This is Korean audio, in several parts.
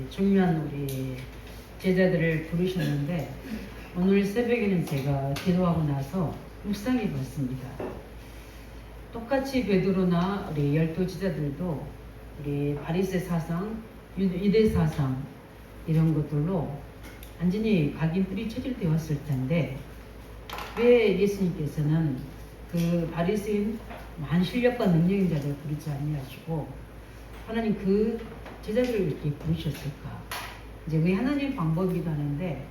중요한 우리 제자들을 부르셨는데 오늘 새벽에는 제가 기도하고 나서 묵상해 봤습니다. 똑같이 베드로나 우리 12 제자들도 우리 바리새 사상, 유대 사상 이런 것들로 완전히 각인뿔이 쳐질 때 왔을 텐데 왜 예수님께서는 그 바리새인 만실력과 능력인 자를 부르지 아니하시고 하나님 그 제자들을 이렇게 부르셨을까? 이제 그게 하나님의 방법이기도 하는데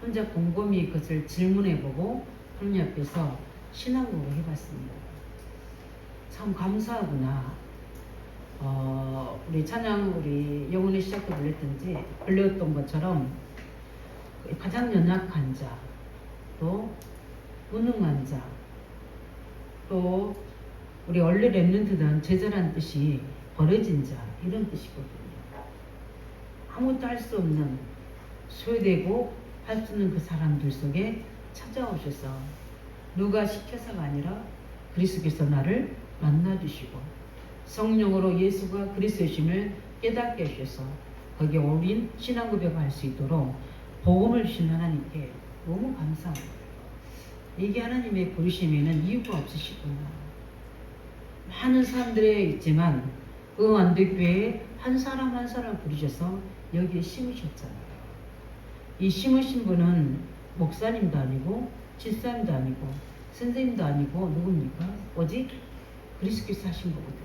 혼자 곰곰이 그것을 질문해보고 하나님 앞에서 신앙으로 해봤습니다. 참 감사하구나. 우리 찬양 우리 영혼의 시작도 불렸던 것처럼 가장 연약한 자, 또 무능한 자, 또 우리 원래 렘넌트는 제자란 뜻이 버려진 자 이런 뜻이거든요. 아무것도 할 수 없는 소외되고 할 수 없는 그 사람들 속에 찾아오셔서 누가 시켜서가 아니라 그리스도께서 나를 만나주시고 성령으로 예수가 그리스도심을 깨닫게 하셔서 거기에 어린 신앙 고백할 수 있도록 복음을 주신 하나님께 너무 감사합니다. 이게 하나님의 부르심에는 이유가 없으시구나. 많은 사람들이 있지만 안대교회에 한 사람 한 사람 부르셔서 여기에 심으셨잖아요. 이 심으신 분은 목사님도 아니고 집사님도 아니고 선생님도 아니고 누굽니까? 오직 그리스도께서 하신 거거든요.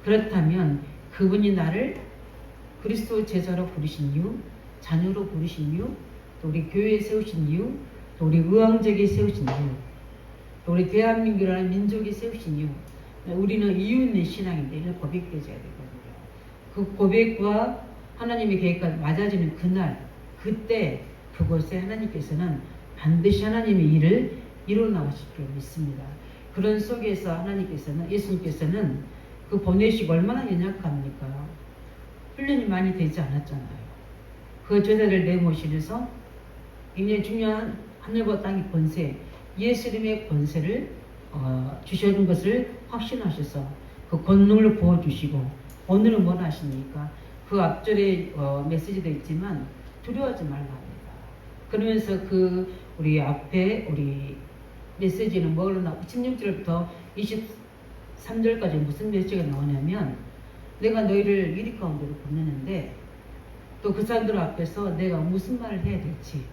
그렇다면 그분이 나를 그리스도 제자로 부르신 이유, 자녀로 부르신 이유, 또 우리 교회에 세우신 이유, 또 우리 의왕적에 세우신 이유, 또 우리 대한민국이라는 민족에 세우신 이유, 우리는 이유 있는 신앙인데 이를 고백되어야 되거든요. 그 고백과 하나님의 계획과 맞아지는 그날, 그때 그곳에 하나님께서는 반드시 하나님의 일을 이루어나가실 줄 믿습니다. 그런 속에서 하나님께서는, 예수님께서는 그 보내시고 얼마나 연약합니까? 훈련이 많이 되지 않았잖아요. 그 제자들 내모시면서 굉장히 중요한 하늘과 땅의 권세, 예수님의 권세를 주시는 것을 확신하셔서 그 권능을 부어주시고 오늘은 뭘 하십니까? 그 앞절에 메시지도 있지만 두려워하지 말라 합니다. 그러면서 그 우리 앞에 우리 메시지는 뭐로 나오고 16절부터 23절까지 무슨 메시지가 나오냐면 내가 너희를 이리 가운데로 보내는데 또 그 사람들 앞에서 내가 무슨 말을 해야 될지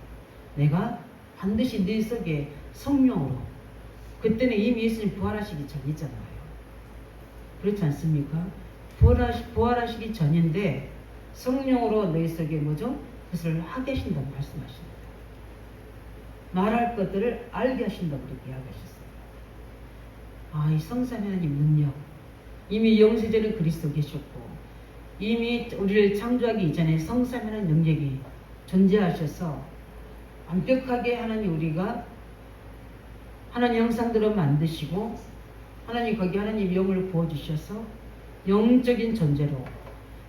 내가 반드시 네 속에 성령으로 그때는 이미 예수님 부활하시기 전이잖아요. 그렇지 않습니까? 부활하시기 전인데 성령으로 너희 속에 뭐죠? 그것을 하게 하신다고 말씀하십니다. 말할 것들을 알게 하신다고 그렇게 이야기하셨어요. 이 성삼위 하나님 능력 이미 영세전에 그리스도 계셨고 이미 우리를 창조하기 이전에 성삼위 하나님 능력이 존재하셔서 완벽하게 하나님 우리가 하나님 형상대로 만드시고 하나님 거기 하나님 영을 부어주셔서 영적인 존재로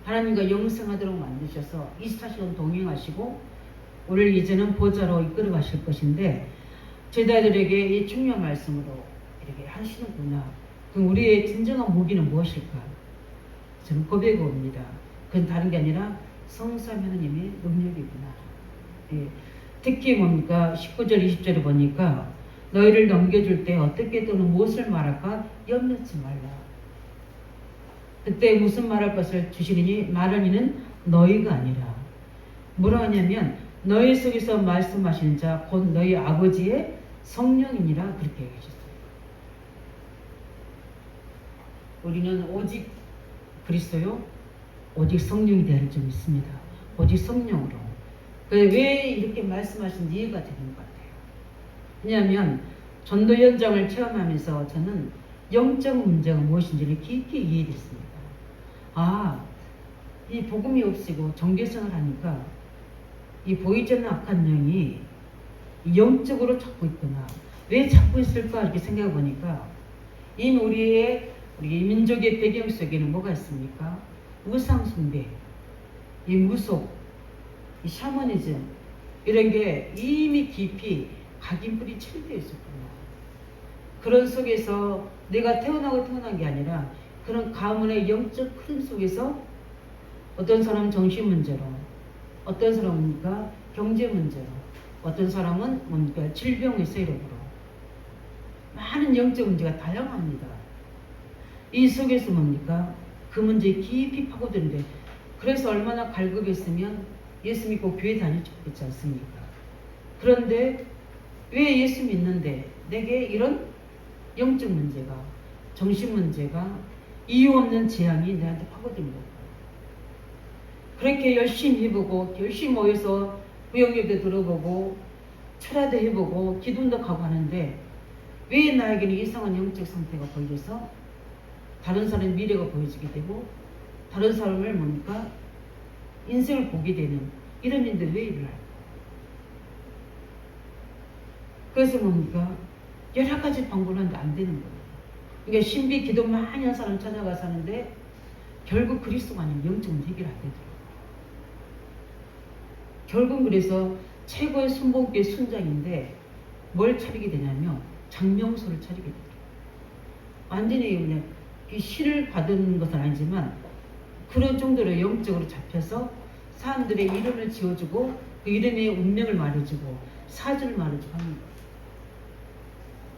하나님과 영생하도록 만드셔서 24시간 동행하시고 우리를 이제는 보좌로 이끌어 가실 것인데 제자들에게 이 중요한 말씀으로 이렇게 하시는구나. 그럼 우리의 진정한 무기는 무엇일까? 저는 고백입니다. 그건 다른 게 아니라 성삼위 하나님의 능력이구나. 예. 특히 뭡니까? 19절 20절에 보니까 너희를 넘겨줄 때 어떻게 또는 무엇을 말할까 염려치 말라. 그때 무슨 말할 것을 주시리니 말하니는 너희가 아니라 뭐라 하냐면 너희 속에서 말씀하시는 자 곧 너희 아버지의 성령이니라 그렇게 얘기하셨어요. 우리는 오직 그리스도요 오직 성령이 되어야 좀 있습니다. 오직 성령으로. 왜 이렇게 말씀하신 이해가 되는 것 같아요. 왜냐하면 전도 현장을 체험하면서 저는 영적 문제가 무엇인지를 깊이 이해했습니다. 이 복음이 없이고 정죄성을 하니까 이 보이지 않는 악한 영이 영적으로 찾고 있구나. 왜 찾고 있을까 이렇게 생각해 보니까 이미 우리 민족의 배경 속에는 뭐가 있습니까? 우상숭배, 이 무속, 이 샤머니즘 이런 게 이미 깊이 각인뿔이 쳐져 있었구나. 그런 속에서 내가 태어난 게 아니라 그런 가문의 영적 흐름 속에서 어떤 사람은 정신 문제로, 어떤 사람은 뭡니까? 경제 문제로, 어떤 사람은 뭡니까? 질병의 세력으로. 많은 영적 문제가 다양합니다. 이 속에서 뭡니까? 그 문제에 깊이 파고드는데, 그래서 얼마나 갈급했으면 예수 믿고 교회 다닐 줄 있지 않습니까? 그런데 왜 예수 믿는데 내게 이런 영적 문제가, 정신 문제가, 이유 없는 재앙이 내한테 파고드는 걸까? 그렇게 열심히 해보고, 열심히 모여서 구역예배 들어보고, 철야도 해보고, 기도도 가고 하는데, 왜 나에게는 이상한 영적 상태가 보여서 다른 사람의 미래가 보여지게 되고, 다른 사람을 뭡니까? 인생을 보게 되는 이런 일들이 왜 일어날까? 그래서 뭡니까? 여러 가지 방법을 하는데 안 되는 거예요. 그러니까 신비 기도 많이 한 사람 찾아가서 하는데 결국 그리스도가 아닌 영적은 해결 안 되더라고요. 결국 그래서 최고의 순복의 순장인데 뭘 차리게 되냐면 장명소를 차리게 되더라고요. 완전히 그냥 신을 받은 것은 아니지만 그런 정도로 영적으로 잡혀서 사람들의 이름을 지어주고 그 이름의 운명을 말해주고 사주를 말해주고 하는 거예요.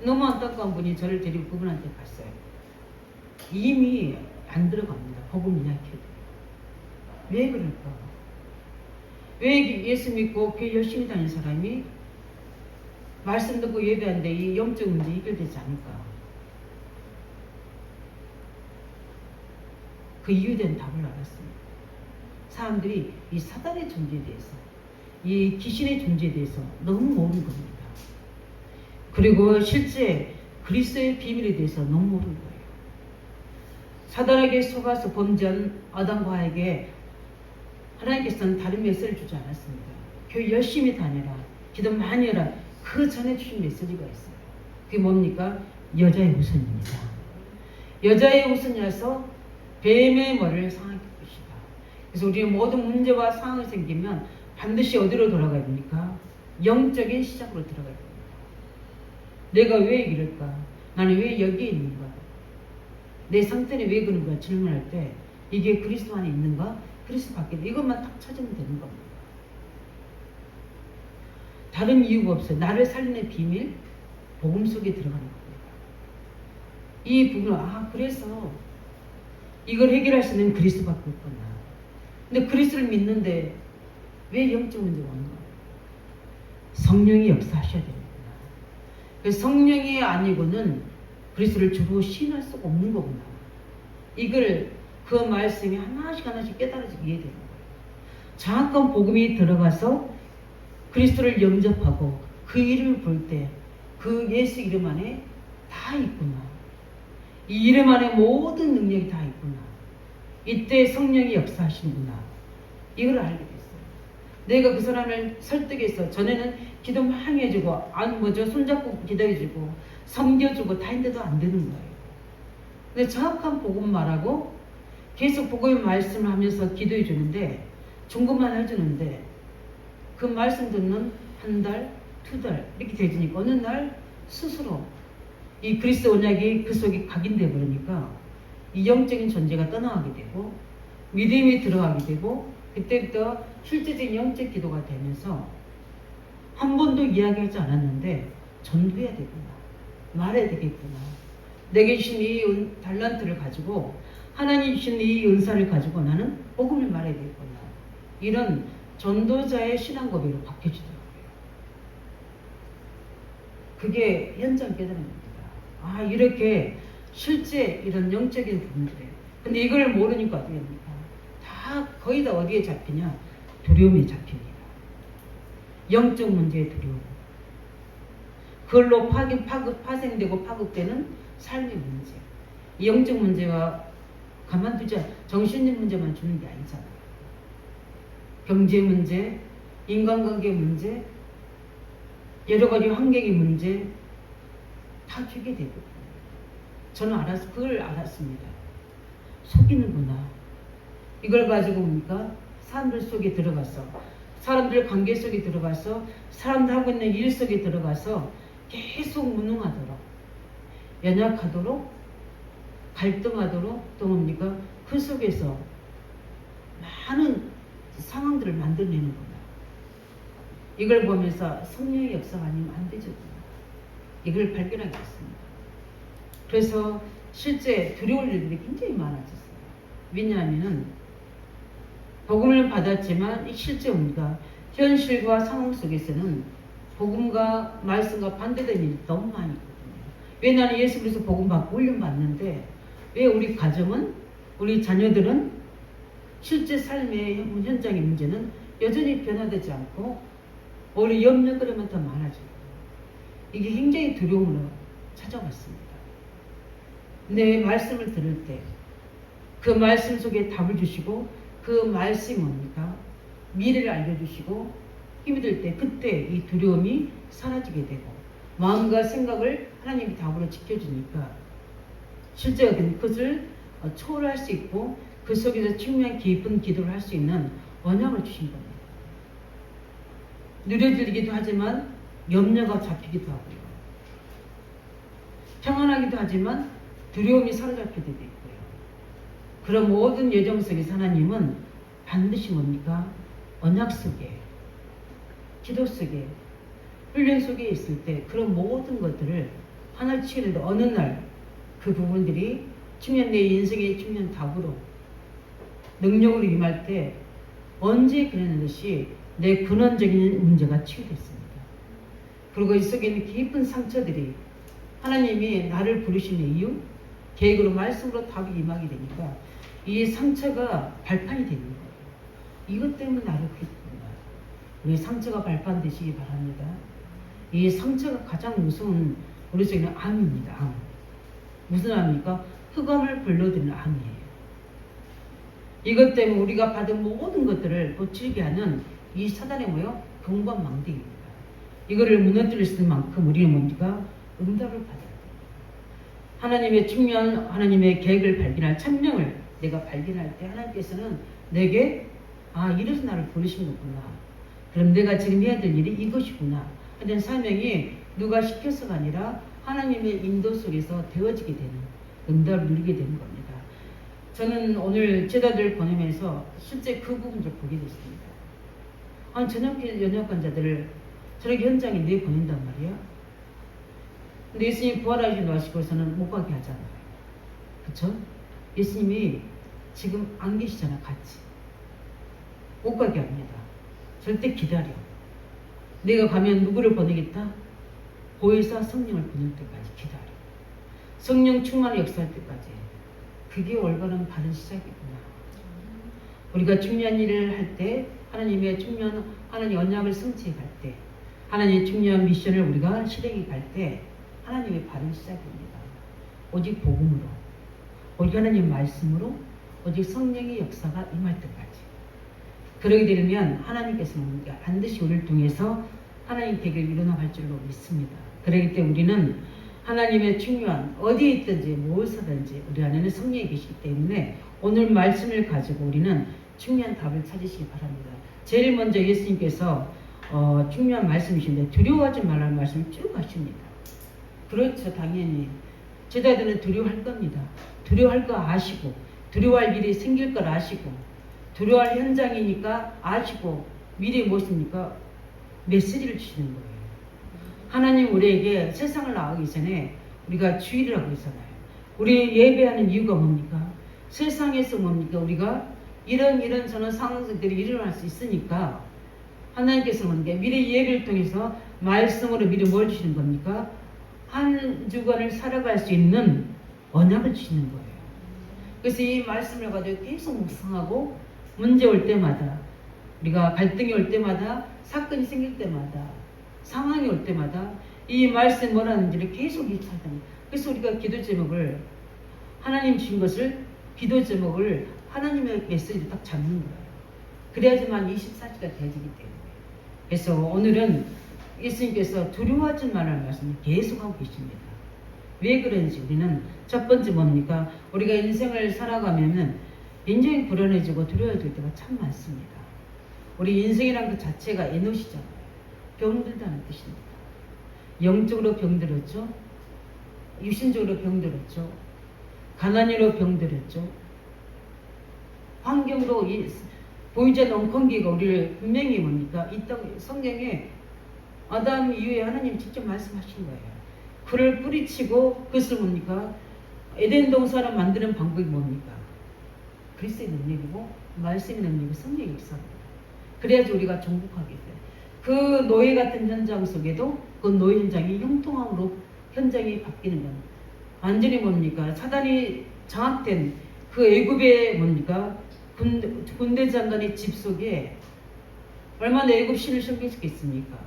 너무 안타까운 분이 저를 데리고 그분한테 갔어요. 이미 안 들어갑니다. 복음이 약해도. 왜 그럴까? 왜 예수 믿고 교회 열심히 다니는 사람이 말씀 듣고 예배하는데 이 영적 문제 해결되지 않을까? 그 이유에 대한 답을 알았습니다. 사람들이 이 사단의 존재에 대해서, 이 귀신의 존재에 대해서 너무 모르는 겁니다. 그리고 실제 그리스도의 비밀에 대해서 너무 모르는 거예요. 사단에게 속아서 범죄한 아담과 하에게 하나님께서는 다른 메시지를 주지 않았습니다. 교회 열심히 다녀라, 기도 많이 해라. 그 전에 주신 메시지가 있어요. 그게 뭡니까? 여자의 우선입니다. 여자의 우선이라서 뱀의 머리를 상하게 것이다. 그래서 우리의 모든 문제와 상황이 생기면 반드시 어디로 돌아가야 됩니까? 영적인 시작으로 들어가야 됩니다. 내가 왜 이럴까? 나는 왜 여기에 있는가? 내 상태는 왜 그런가? 질문할 때 이게 그리스도 안에 있는가? 그리스도 밖에 이것만 딱 찾으면 되는 겁니다. 다른 이유가 없어요. 나를 살리는 비밀, 복음 속에 들어가는 겁니다. 이 부분은 그래서 이걸 해결할 수 있는 그리스도밖에 없구나. 근데 그리스도를 믿는데 왜 영적 문제가 오는가? 성령이 역사하셔야 됩니다. 그래서 성령이 아니고는 그리스도를 주로 시인할 수가 없는 거구나. 이걸 그 말씀이 하나씩 깨달아지게 이해되는 거예요. 정확한 복음이 들어가서 그리스도를 영접하고 그 이름을 볼 때 그 예수 이름 안에 다 있구나. 이 이름 안에 모든 능력이 다 있구나. 이때 성령이 역사하시는구나. 이걸 알게 됐어요. 내가 그 사람을 설득해서 전에는 기도 많이 해주고 손잡고 기도해주고 섬겨주고 다 했는데도 안 되는 거예요. 근데 정확한 복음 말하고 계속 복음의 말씀을 하면서 기도해 주는데 중급만 해주는데 그 말씀 듣는 한 달, 두 달 이렇게 되니까 어느 날 스스로 이 그리스도 언약이 그 속에 각인돼 버리니까 이 영적인 존재가 떠나가게 되고 믿음이 들어가게 되고 그때부터 실제적인 영적 기도가 되면서 한 번도 이야기하지 않았는데 전도해야 되구나. 말해야 되겠구나. 내게 주신 이 달란트를 가지고 하나님 주신 이 은사를 가지고 나는 복음을 말해야 되겠구나. 이런 전도자의 신앙 고백으로 바뀌어지더라고요. 그게 현장 깨달음입니다. 이렇게 실제 이런 영적인 부분들이에요. 근데 이걸 모르니까 어떻게 됩니까? 거의 다 어디에 잡히냐? 두려움에 잡힙니다. 영적 문제의 두려움. 그걸로 파생되고 파급되는 삶의 문제. 이 영적 문제가 가만두자 정신적 문제만 주는 게 아니잖아요. 경제 문제, 인간관계 문제, 여러 가지 환경의 문제 다 주게 되거든요. 저는 그걸 알았습니다. 속이는구나. 이걸 가지고 뭡니까? 사람들 속에 들어가서 사람들 관계 속에 들어가서 사람들 하고 있는 일 속에 들어가서 계속 무능하도록 연약하도록 갈등하도록 또 뭡니까? 그 속에서 많은 상황들을 만들어내는 거야. 이걸 보면서 성령의 역사가 아니면 안 되죠. 이걸 발견하게 됐습니다. 그래서 실제 두려울 일들이 굉장히 많아졌어요. 왜냐하면 복음을 받았지만 실제 우리가 현실과 상황 속에서는 복음과 말씀과 반대되는 일이 너무 많이 있거든요. 왜 나는 예수 그리스도 복음 받고 훈련 받는데 왜 우리 가정은, 우리 자녀들은 실제 삶의 현장의 문제는 여전히 변화되지 않고 오히려 염려거리만 더 많아지고, 이게 굉장히 두려움으로 찾아왔습니다. 내 말씀을 들을 때 그 말씀 속에 답을 주시고 그 말씀이 뭡니까? 미래를 알려주시고 힘이 들 때 그때 이 두려움이 사라지게 되고 마음과 생각을 하나님이 답으로 지켜주니까 실제 그것을 초월할 수 있고 그 속에서 충분한 깊은 기도를 할 수 있는 언약을 주신 겁니다. 느려지기도 하지만 염려가 잡히기도 하고요. 평안하기도 하지만 두려움이 사로잡히게 되고 있고요. 그런 모든 여정 속에서 하나님은 반드시 뭡니까? 언약 속에, 기도 속에, 훈련 속에 있을 때 그런 모든 것들을 하나 치는데 어느 날 그 부분들이 충면 내 인생의 충면 답으로 능력으로 임할 때 언제 그랬는지 내 근원적인 문제가 치유됐습니다. 그리고 이 속에 있는 깊은 상처들이 하나님이 나를 부르시는 이유, 계획으로 말씀으로 답이 임하게 되니까 이 상처가 발판이 되는 거예요. 이것 때문에 나를 그랬구나. 우리 상처가 발판 되시기 바랍니다. 이 상처가 가장 무서운 우리 속에 있는 암입니다. 암. 무슨 암입니까? 흑암을 불러들이는 암이에요. 이것 때문에 우리가 받은 모든 것들을 놓치게 하는 이 사단의 뭐요? 경관 망대입니다. 이거를 무너뜨릴 수 있는 만큼 우리는 뭡니까? 응답을 받아야 돼요. 하나님의 측면, 하나님의 계획을 발견할 참명을 내가 발견할 때 하나님께서는 내게 이래서 나를 부르신 거구나. 그럼 내가 지금 해야 될 일이 이것이구나. 하는 사명이 누가 시켜서가 아니라 하나님의 인도 속에서 되어지게 되는, 응답을 누리게 되는 겁니다. 저는 오늘 제자들 보내면서 실제 그 부분을 보게 됐습니다. 전염기 연약환자들을 저렇게 현장에 내보낸단 말이야. 근데 예수님이 부활하시고 나시고서는 못 가게 하잖아요. 그쵸? 예수님이 지금 안 계시잖아, 같이. 못 가게 합니다. 절대 기다려. 내가 가면 누구를 보내겠다? 보혜사 성령을 보낼 때까지 기다려. 성령 충만의 역사할 때까지. 그게 올바른 바른 시작이구나. 우리가 중요한 일을 할 때, 하나님의 중요한, 하나님 언약을 성취해 갈 때, 하나님의 중요한 미션을 우리가 실행해 갈 때, 하나님의 바른 시작입니다. 오직 복음으로, 오직 하나님 말씀으로, 오직 성령의 역사가 임할 때까지. 그러게 되면 하나님께서는 반드시 우리를 통해서 하나님 계획을 이루어갈 줄로 믿습니다. 그렇기 때문에 우리는 하나님의 중요한 어디에 있든지 무엇이든지 우리 안에는 성령이 계시기 때문에 오늘 말씀을 가지고 우리는 중요한 답을 찾으시기 바랍니다. 제일 먼저 예수님께서 중요한 말씀이신데 두려워하지 말라는 말씀을 쭉 하십니다. 그렇죠. 당연히 제자들은 두려워할 겁니다. 두려워할 거 아시고 두려워할 일이 생길 걸 아시고 두려워할 현장이니까 아시고 미래에 무엇입니까? 메시지를 주시는 거예요. 하나님 우리에게 세상을 나가기 전에 우리가 주의를 하고 있잖아요. 우리 예배하는 이유가 뭡니까? 세상에서 뭡니까? 우리가 이런 저런 상황들이 일어날 수 있으니까 하나님께서 뭡니까? 미래 예배를 통해서 말씀으로 미리 뭘 주시는 겁니까? 한 주간을 살아갈 수 있는 언약을 주시는 거예요. 그래서 이 말씀을 가지고 계속 묵상하고 문제 올 때마다 우리가 갈등이 올 때마다 사건이 생길 때마다 상황이 올 때마다 이 말씀 뭐라는지를 계속 읽잖아요. 그래서 우리가 기도 제목을 하나님 주신 것을 기도 제목을 하나님의 메시지를 딱 잡는 거예요. 그래야지만 24시가 되어지기 때문에. 그래서 오늘은 예수님께서 두려워하지 말라는 말씀을 계속 하고 계십니다. 왜 그런지 우리는 첫 번째 뭡니까? 우리가 인생을 살아가면은 굉장히 불안해지고 두려워질 때가 참 많습니다. 우리 인생이란 그 자체가 에너지잖아요. 병들다는 뜻입니다. 영적으로 병들었죠. 육신적으로 병들었죠. 가난으로 병들었죠. 환경도 보이지 않는 건기가 우리를 분명히 뭡니까? 이 땅 성경에 아담 이후에 하나님 직접 말씀하신 거예요. 그를 뿌리치고 그것을 뭡니까? 에덴 동산을 만드는 방법이 뭡니까? 그리스도의 능력이고 말씀의 능력이고 성령의 역사입니다. 그래야지 우리가 정복하게 돼요. 그 노예 같은 현장 속에도 그 노예 현장이 형통함으로 현장이 바뀌는 건 완전히 뭡니까? 사단이 장악된 그 애굽의 뭡니까? 군대 장관의 집 속에 얼마나 애굽 신을 섬겼겠습니까?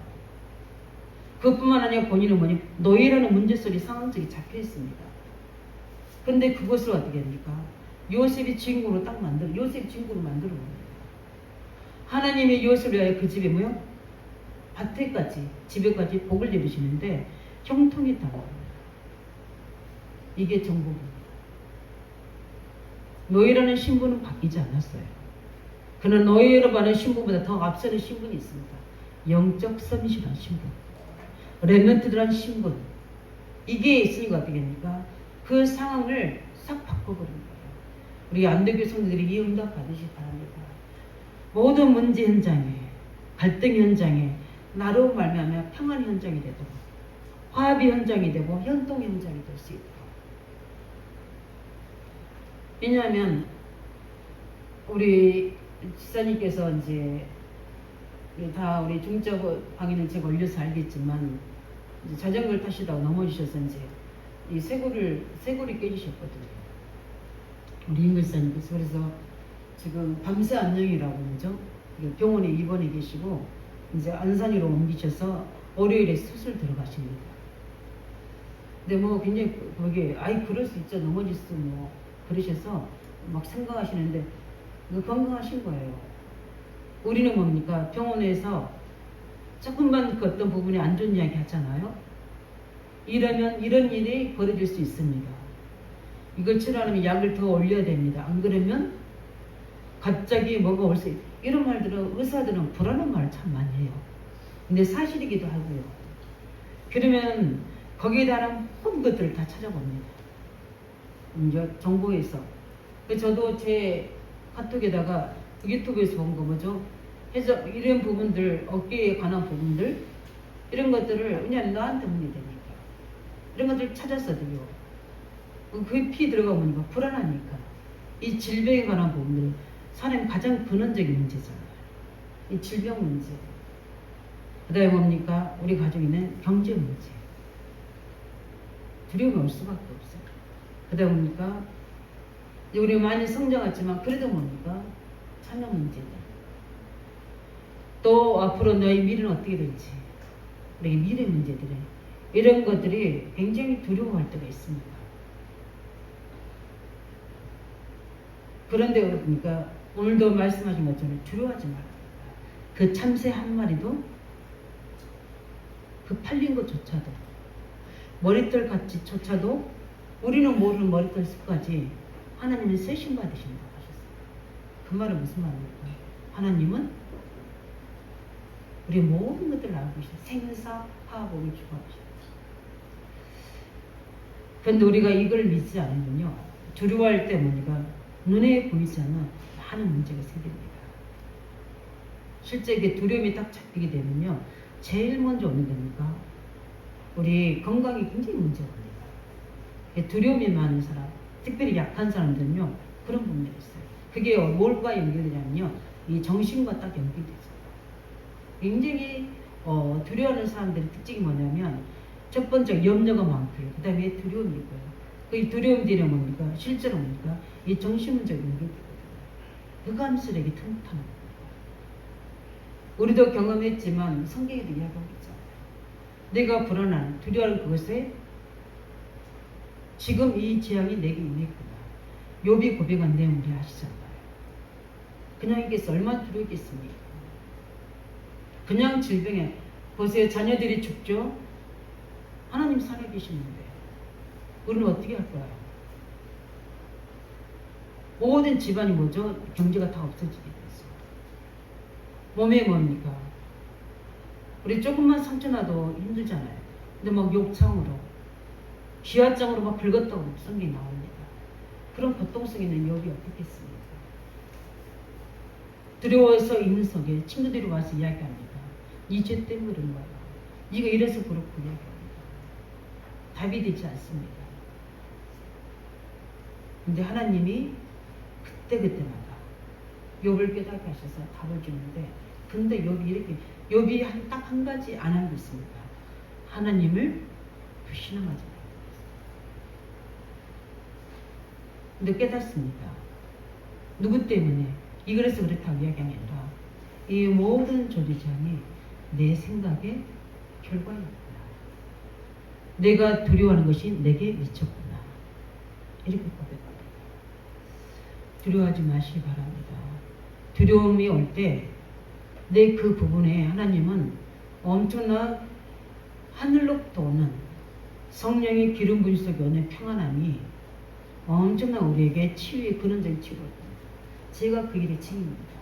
그것뿐만 아니라 본인은 뭐니 노예라는 문제 속에 상황 속에 잡혀 있습니다. 근데 그것을 어떻게 합니까? 요셉이 주인공으로 딱 요셉이 주인공으로 만들어 봅니다. 하나님의 요셉을 위하여 그 집에 뭐요? 밭에까지 집에까지 복을 내리시는데 형통이 따라옵니다. 이게 정복입니다. 노예라는 신분은 바뀌지 않았어요. 그러나 노예로 받는 신분보다 더 앞서는 신분이 있습니다. 영적 섬신한 신분, 렘넌트들한 신분. 이게 있으니까 어떻게 됩니까? 그 상황을 싹 바꿔버린 거예요. 우리 안대교 성도들이 이 응답 받으시기 바랍니다. 모든 문제 현장에, 갈등 현장에 나로 말미암아 평안 현장이 되도록, 화합의 현장이 되고 현동 현장이 될 수 있도록. 왜냐하면 우리 지사님께서 이제 우리 중자 강의는 제가 올려서 알겠지만 이제 자전거를 타시다가 넘어지셔서 이제 이 쇄골이 깨지셨거든요. 우리 임글사님께서. 그래서 지금 밤새 안녕이라고 그러죠. 병원에 입원해 계시고 이제 안산으로 옮기셔서 월요일에 수술 들어가십니다. 근데 뭐 굉장히 거기에 그럴 수 있죠. 넘어질 수 뭐 그러셔서 막 생각하시는데 건강하신 거예요. 우리는 뭡니까? 병원에서 조금만 그 어떤 부분에 안 좋은 이야기 하잖아요. 이러면 이런 일이 벌어질 수 있습니다. 이걸 치료하려면 약을 더 올려야 됩니다. 안 그러면 갑자기 뭐가 올 수 있다. 이런 말들은 의사들은 불안한 말을 참 많이 해요. 근데 사실이기도 하고요. 그러면 거기에 대한 모든 것들을 다 찾아봅니다. 이제 정보에서. 저도 제 카톡에다가 유튜브에서 본 거 뭐죠? 해서 이런 부분들, 어깨에 관한 부분들, 이런 것들을 그냥 나한테 문제 되니까. 이런 것들을 찾았어도요. 그 피 들어가보니까 불안하니까. 이 질병에 관한 부분들, 사람의 가장 근원적인 문제잖아요. 이 질병 문제. 그 다음에 뭡니까? 우리 가족에 있는 경제 문제. 두려움이 올 수밖에 없어요. 그 다음에 뭡니까? 우리 많이 성장했지만 그래도 뭡니까? 자녀 문제다. 또 앞으로 너의 미래는 어떻게 될지. 우리 미래 문제들이 이런 것들이 굉장히 두려워할 때가 있습니다. 그런데 그러니까 오늘도 말씀하신 것처럼 두려워하지 말아요. 그 참새 한 마리도 그 팔린 것조차도 머리털 같이조차도 우리는 모르는 머리털 숲까지 하나님은 세심 받으신다고 하셨어요. 그 말은 무슨 말입니까? 하나님은 우리 모든 것들을 알고 계셔요. 생사, 화복을 주관하셔요. 그런데 우리가 이걸 믿지 않으면요, 두려워할 때 뭡니까? 눈에 보이지 않는 많은 문제가 생깁니다. 실제 이게 두려움이 딱 잡히게 되면요, 제일 먼저 오는 겁니까? 우리 건강이 굉장히 문제가 옵니다. 두려움이 많은 사람, 특별히 약한 사람들은요, 그런 부분이 있어요. 그게 뭘과 연결되냐면요, 이 정신과 딱 연결되죠. 굉장히 두려워하는 사람들의 특징이 뭐냐면, 첫 번째 염려가 많고요. 그 다음에 두려움이 있고요. 그 두려움들이 뭡니까? 실제로 뭡니까? 이 정신문제가 연결되거든요. 흑암술에게 틈틈. 우리도 경험했지만 성경에도 이야기하고 있잖아요. 내가 불안한, 두려워하는 그것에 지금 이 재앙이 내게 임했구나. 욥이 고백한 내용 우리 아시잖아요. 그냥 있겠어. 얼마나 두렵겠습니까? 그냥 질병에 보세요. 자녀들이 죽죠. 하나님 살아계시는데 우리는 어떻게 할 거예요? 모든 집안이 뭐죠? 경제가 다 없어지게 됐어. 몸에 뭡니까? 우리 조금만 상처 나도 힘들잖아요. 근데 막 욕창으로 기화장으로 막 긁었다고 성경이 나옵니다. 그런 고통 속에 있는 욥이 어떻겠습니까? 두려워서 있는 속에 친구들이 와서 이야기합니다. 이 죄 때문에 그런 거야. 네가 이래서 그렇고 이야기합니다. 답이 되지 않습니다. 근데 하나님이 그때마다 욥을 깨닫게 하셔서 답을 주는데, 근데 욥이 딱 한 가지 안 하고 있습니다. 하나님을 불신하지 말아요. 근데 깨닫습니다. 누구 때문에? 그래서 그렇다고 이야기가 아니라 이 모든 조리장이 내 생각의 결과였구나. 내가 두려워하는 것이 내게 미쳤구나. 이렇게 고백합니다. 두려워하지 마시기 바랍니다. 두려움이 올 때 내 그 부분에 하나님은 엄청난 하늘로부터 오는 성령의 기름 부음 속에 오는 평안함이 엄청난 우리에게 치유의 근원적인 치유거든요. 제가 그 일의 증인입니다.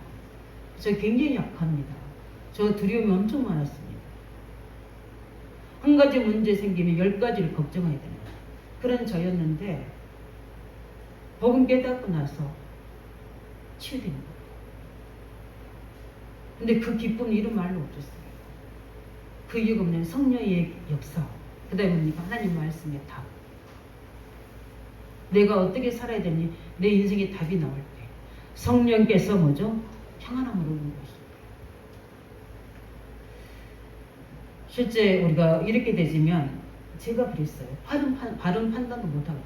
저 굉장히 약합니다. 저 두려움이 엄청 많았습니다. 한 가지 문제 생기면 10가지를 걱정해야 됩니다. 그런 저였는데 복음 깨닫고 나서 치유된 거예요. 근데 그 기쁨은 이런 말로 없었어요. 그 이유가 뭐냐면 성령의 역사, 그 다음에 뭡니까? 하나님 말씀의 답. 내가 어떻게 살아야 되니 내 인생의 답이 나올 때 성령께서 뭐죠? 평안함을 오는 것입니다. 실제 우리가 이렇게 되지면 제가 그랬어요. 바른 판단도 못하거든요.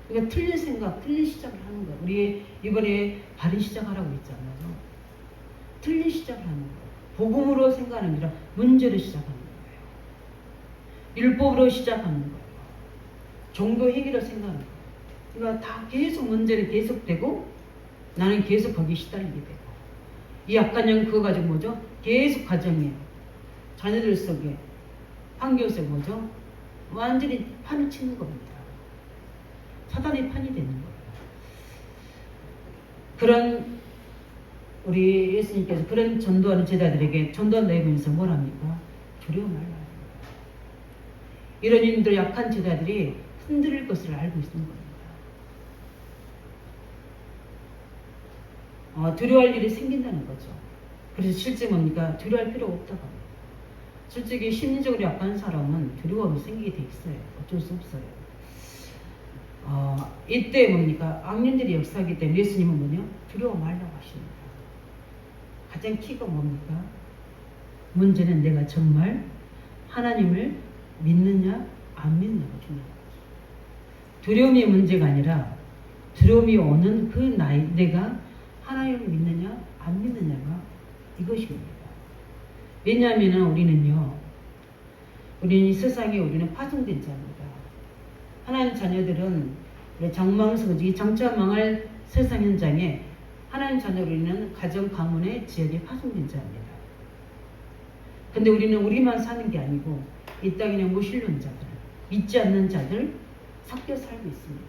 그러니까 틀린 생각, 틀린 시작을 하는 거예요. 우리 이번에 바른 시작하라고 했잖아요. 틀린 시작을 하는 거예요. 복음으로 생각하는 게 아니라 문제로 시작하는 거예요. 율법으로 시작하는 거예요. 종교 행위로 생각하는 거예요. 그러니까 다 계속 문제는 계속되고 나는 계속 거기에 시달리게 되고, 이 약한 영 그거 가지고 뭐죠? 계속 가정에 자녀들 속에 환경 속에 뭐죠? 완전히 판을 치는 겁니다. 사단의 판이 되는 거예요. 그런 우리 예수님께서 그런 전도하는 제자들에게 전도한 내용에서 뭐랍니까? 두려워 말라. 이런 인들 약한 제자들이 흔들릴 것을 알고 있는 겁니다. 두려워할 일이 생긴다는 거죠. 그래서 실제 뭡니까? 두려워할 필요가 없다고 합니다. 솔직히 심리적으로 약한 사람은 두려움이 생기게 돼 있어요. 어쩔 수 없어요. 이때 뭡니까? 악령들이 역사하기 때문에 예수님은 뭐냐? 두려워 말라고 하십니다. 가장 키가 뭡니까? 문제는 내가 정말 하나님을 믿느냐 안 믿느냐가 중요한 거죠. 두려움이 문제가 아니라 두려움이 오는 그 나이, 내가 하나님을 믿느냐 안 믿느냐가 이것입니다. 왜냐하면 우리는 이 세상에 우리는 파송된 자입니다. 하나님 자녀들은 장망서지 장차 망할 세상 현장에 하나님 자녀로 우리는 가정 가문의 지역에 파송된 자입니다. 근데 우리는 우리만 사는 게 아니고 이 땅에 모실른 자들, 믿지 않는 자들 섞여 살고 있습니다.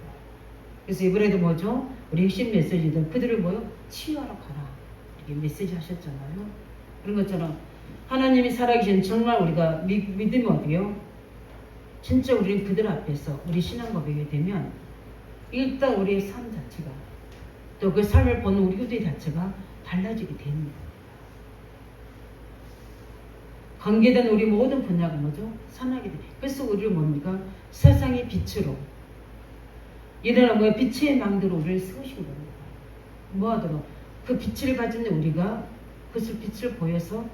그래서 이번에도 뭐죠? 우리 핵심 메시지도 그들을 치유하러 가라, 이렇게 메시지 하셨잖아요. 그런 것처럼 하나님이 살아계신 정말 우리가 믿으면 어때요? 진짜 우리는 그들 앞에서 우리 신앙 고백이 되면 일단 우리의 삶 자체가, 또 그 삶을 보는 우리 후대 자체가 달라지게 됩니다. 관계된 우리 모든 분야가 뭐죠? 산하게 돼. 그래서 우리를 뭡니까? 세상의 빛으로, 일어나 빛의 망대로 우리를 세우신 겁니다. 뭐하도록? 그 빛을 가진 우리가 그것을 빛을 보여서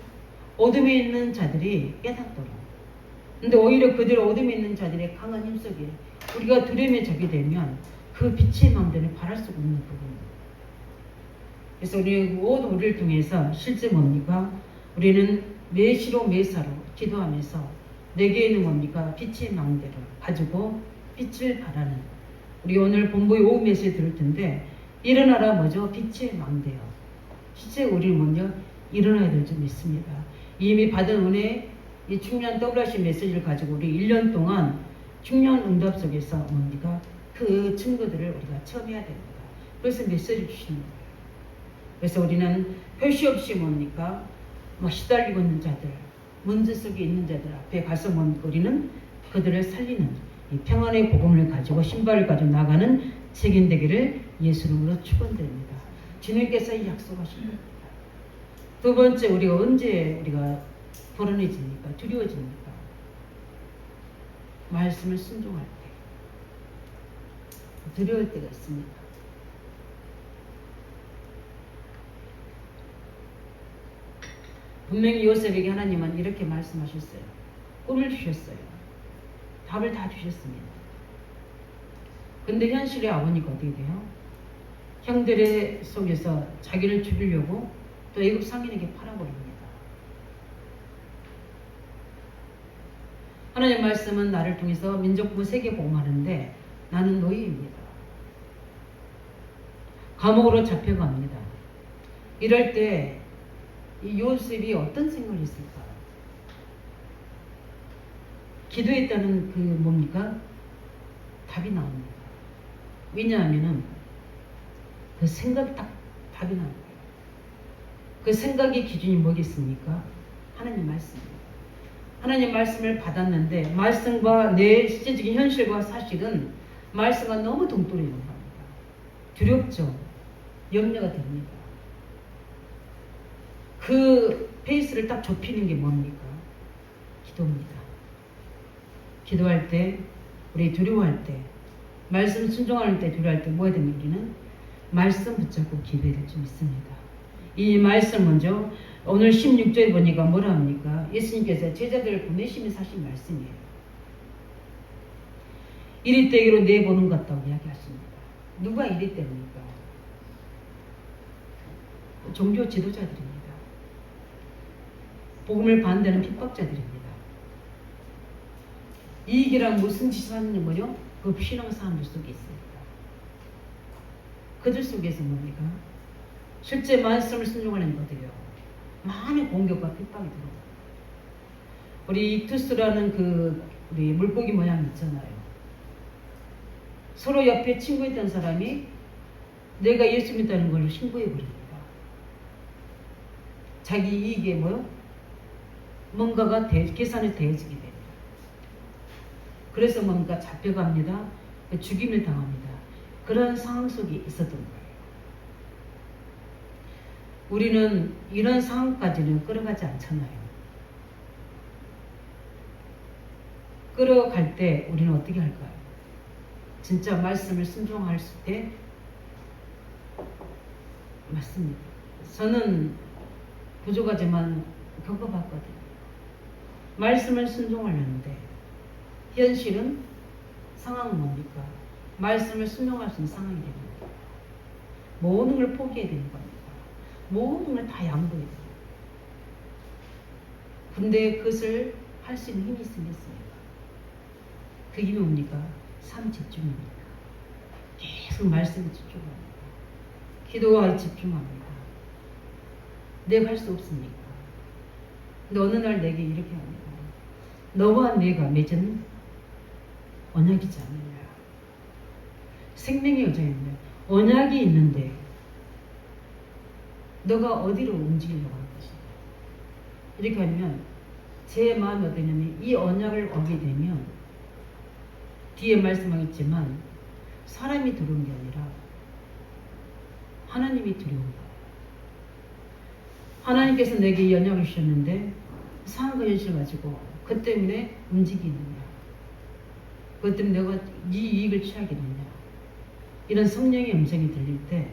어둠에 있는 자들이 깨닫도록. 근데 오히려 그들 어둠에 있는 자들의 강한 힘 속에 우리가 두려움에 적이 되면 그 빛의 망대를 바랄 수 없는 부분입니다. 그래서 우리 모든 우리를 통해서 실제 뭡니까? 우리는 매시로 매사로 기도하면서 내게는 뭡니까? 빛의 망대를 가지고 빛을 발하는, 우리 오늘 본부의 오후 메시지 들을 텐데 일어나라 뭐죠? 빛의 망대요. 실제 우리는 먼저 일어나야 될 점 있습니다. 이미 받은 은혜, 이 중요한 WRC 메시지를 가지고 우리 1년 동안 중요한 응답 속에서 뭡니까? 그 친구들을 우리가 체험해야 됩니다. 그래서 메시지를 주시는 거예요. 그래서 우리는 표시 없이 뭡니까? 시달리고 있는 자들, 문제 속에 있는 자들 앞에 가서 뭡니까? 우리는 그들을 살리는 이 평안의 복음을 가지고 신발을 가지고 나가는 책임되기를 예수 이름으로 축원드립니다. 주님께서 약속하신 겁니다. 두 번째, 우리가 언제 우리가 불안해집니까? 두려워집니까? 말씀을 순종할 때. 두려울 때가 있습니다. 분명히 요셉에게 하나님은 이렇게 말씀하셨어요. 꿈을 주셨어요. 답을 다 주셨습니다. 근데 현실의 아버니가 어떻게 돼요? 형들의 속에서 자기를 죽이려고 또 애굽 상인에게 팔아버립니다. 하나님 말씀은 나를 통해서 민족부 세계 복음하는데 나는 노예입니다. 감옥으로 잡혀갑니다. 이럴 때 이 요셉이 어떤 생각을 했을까? 기도했다는 그 뭡니까? 답이 나옵니다. 왜냐하면은 그 생각이 딱 답이 나는 거예요. 그 생각의 기준이 뭐겠습니까? 하나님 말씀입니다. 하나님 말씀을 받았는데 말씀과 내 실제적인 현실과 사실은 말씀과 너무 동떨어지는 겁니다. 두렵죠. 염려가 됩니다. 그 페이스를 딱 좁히는 게 뭡니까? 기도입니다. 기도할 때, 우리 두려워할 때, 말씀 순종할 때, 두려워할 때 뭐 해야 되는 우리는 말씀 붙잡고 기도해야 될 줄 믿습니다. 이 말씀 먼저 오늘 16절에 보니까 뭐라 합니까? 예수님께서 제자들을 보내시면서 하신 말씀이에요. 이리 떼기로 내보는 것 같다고 이야기하십니다. 누가 이리 떼입니까? 종교 지도자들입니다. 복음을 반대하는 핍박자들입니다. 이익이란 무슨 짓을 하느냐 뭐요? 그 신앙 사람들 속에 있습니다. 그들 속에서 뭡니까? 실제 말씀을 순종하는 것들이요. 많은 공격과 핍박이 들어오고. 우리 이투스라는 그 우리 물고기 모양 있잖아요. 서로 옆에 친구였던 사람이 내가 예수 믿다는 걸 신고해버립니다. 자기 이익에 뭐요? 뭔가가 계산이 되어지게 됩니다. 그래서 뭔가 잡혀갑니다. 죽임을 당합니다. 그런 상황 속에 있었던 거예요. 우리는 이런 상황까지는 끌어가지 않잖아요. 끌어갈 때 우리는 어떻게 할까요? 진짜 말씀을 순종할 때 맞습니다. 저는 부족하지만 겪어봤거든요. 말씀을 순종하려는데 현실은 상황은 뭡니까? 말씀을 순종할 수 있는 상황이 됩니다. 모든 걸 포기해야 되는 겁니다. 모든 걸 다 양보해야 돼요. 근데 그것을 할 수 있는 힘이 생겼습니다. 그 힘이 뭡니까? 삶 집중입니다. 계속 말씀에 집중합니다. 기도에 집중합니다. 내가 할 수 없습니까? 근데 어느 날 내게 이렇게 합니다. 너와 내가 맺은 언약이지 않느냐. 생명의 여자인데 언약이 있는데 너가 어디로 움직이려고 하는 것이냐. 이렇게 하면 제 마음이 어떠냐면 이 언약을 얻게 되면 뒤에 말씀하겠지만 사람이 두려운 게 아니라 하나님이 두려운 거예요. 하나님께서 내게 이 언약을 주셨는데 상황과 현실 가지고 그 때문에 움직이느냐. 그것 때문에 내가 이 이익을 취하겠느냐. 이런 성령의 음성이 들릴 때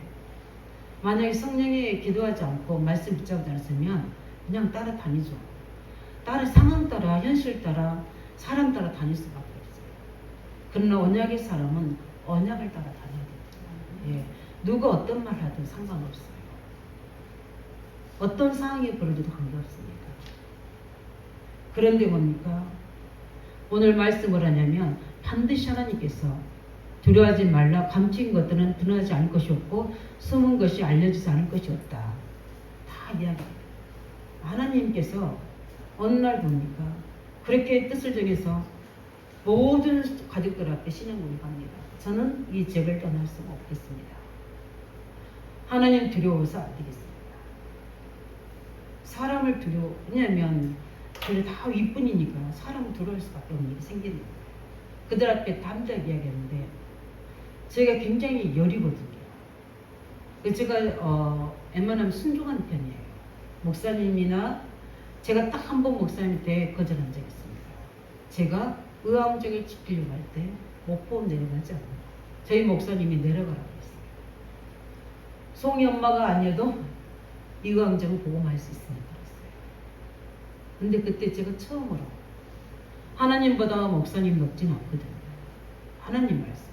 만약에 성령에 기도하지 않고 말씀 붙잡지 않았으면 그냥 따라다니죠. 상황 따라 현실 따라 사람 따라 다닐 수밖에 없어요. 그러나 언약의 사람은 언약을 따라 다녀야 돼요. 예. 누가 어떤 말 하든 상관없어요. 어떤 상황이 벌어져도 관계없습니다. 그런데 뭡니까? 오늘 말씀을 하냐면 반드시 하나님께서 두려워하지 말라. 감추인 것들은 드러나지 않을 것이 없고 숨은 것이 알려지지 않을 것이 없다. 다 이야기해요. 하나님께서 어느 날 봅니까? 그렇게 뜻을 정해서 모든 가족들 앞에 신앙고를 갑니다. 저는 이 지역을 떠날 수가 없겠습니다. 하나님 두려워서 안 되겠습니다. 사람을 왜냐하면 그들 다 윗분이니까 사람을 두려울 수밖에 없는 일이 생기는 거예요. 그들 앞에 담대하게 이야기하는데 제가 굉장히 여리거든요. 제가 웬만하면 순종하는 편이에요. 목사님이나 제가 딱 한 번 목사님한테 거절한 적이 있습니다. 제가 의왕정을 지키려고 할 때 목포 내려가지 않아요. 저희 목사님이 내려가라고 했어요. 송이 엄마가 아니어도 의왕정을 복음할 수 있습니다. 근데 그때 제가 처음으로 하나님보다 목사님 높지는 않거든요. 하나님 말씀.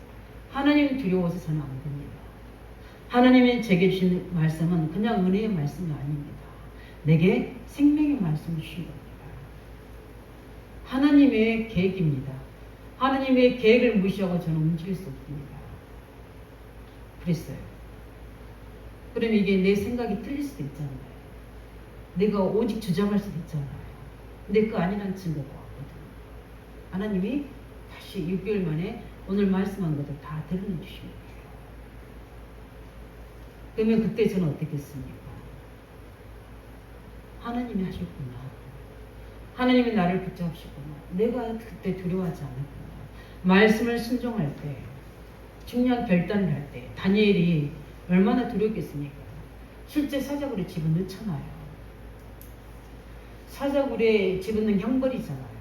하나님 두려워서 저는 안 됩니다. 하나님이 제게 주신 말씀은 그냥 은혜의 말씀이 아닙니다. 내게 생명의 말씀을 주신 겁니다. 하나님의 계획입니다. 하나님의 계획을 무시하고 저는 움직일 수 없습니다. 그랬어요. 그럼 이게 내 생각이 틀릴 수도 있잖아요. 내가 오직 주장할 수도 있잖아요. 근데 그 아니란 증거가 왔거든요. 하나님이 다시 6개월 만에 오늘 말씀한 것들 다 드러내 주신 거예요. 그러면 그때 저는 어떻게 했습니까? 하나님이 하셨구나. 하나님이 나를 붙잡으셨구나. 내가 그때 두려워하지 않았구나. 말씀을 순종할 때, 중요한 결단을 할 때, 다니엘이 얼마나 두렵겠습니까? 실제 사자굴에 집어넣잖아요. 사자굴에 집어넣는 형벌이잖아요.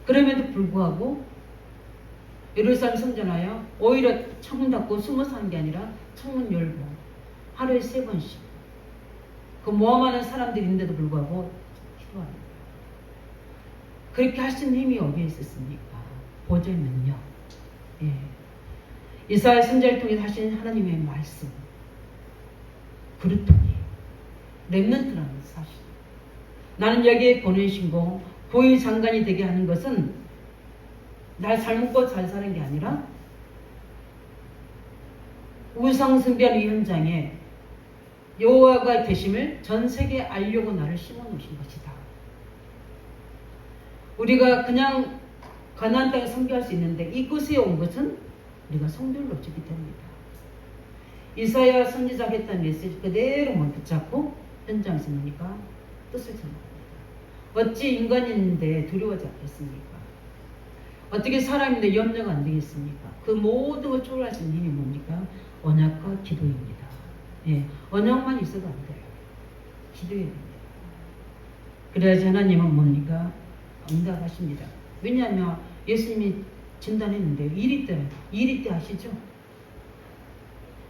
그럼에도 불구하고 예루살렘 성전하여 오히려 창문 닫고 숨어 사는 게 아니라 창문 열고 하루에 3번씩 그 모험하는 사람들인데도 불구하고 기도합니다. 그렇게 할 수 있는 힘이 어디에 있었습니까? 보좌의 능력. 예. 이사야 선지자를 통해 하신 하나님의 말씀. 그렇더니 렘넌트라는 사실. 나는 여기에 보내신 거 고위 장관이 되게 하는 것은 날 잘 먹고 잘 사는 게 아니라 우상 숭배하는 이 현장에 여호와가 계심을 전 세계에 알려고 나를 심어 놓으신 것이다. 우리가 그냥 가나안 땅에 선교할 수 있는데 이곳에 온 것은 우리가 성도를 놓치기 때문이다. 이사야 선지자가 했던 메시지 그대로만 붙잡고 현장에서 뭡니까? 뜻을 전합니다. 어찌 인간인데 두려워하지 않겠습니까? 어떻게 사람인데 염려가 안 되겠습니까? 그 모든 걸 초월할 수 있는 힘이 뭡니까? 언약과 기도입니다. 예, 언약만 있어도 안 돼요. 기도해야 됩니다. 그래야지 하나님은 뭡니까? 응답하십니다. 왜냐하면 예수님이 진단했는데요. 1위 때 아시죠?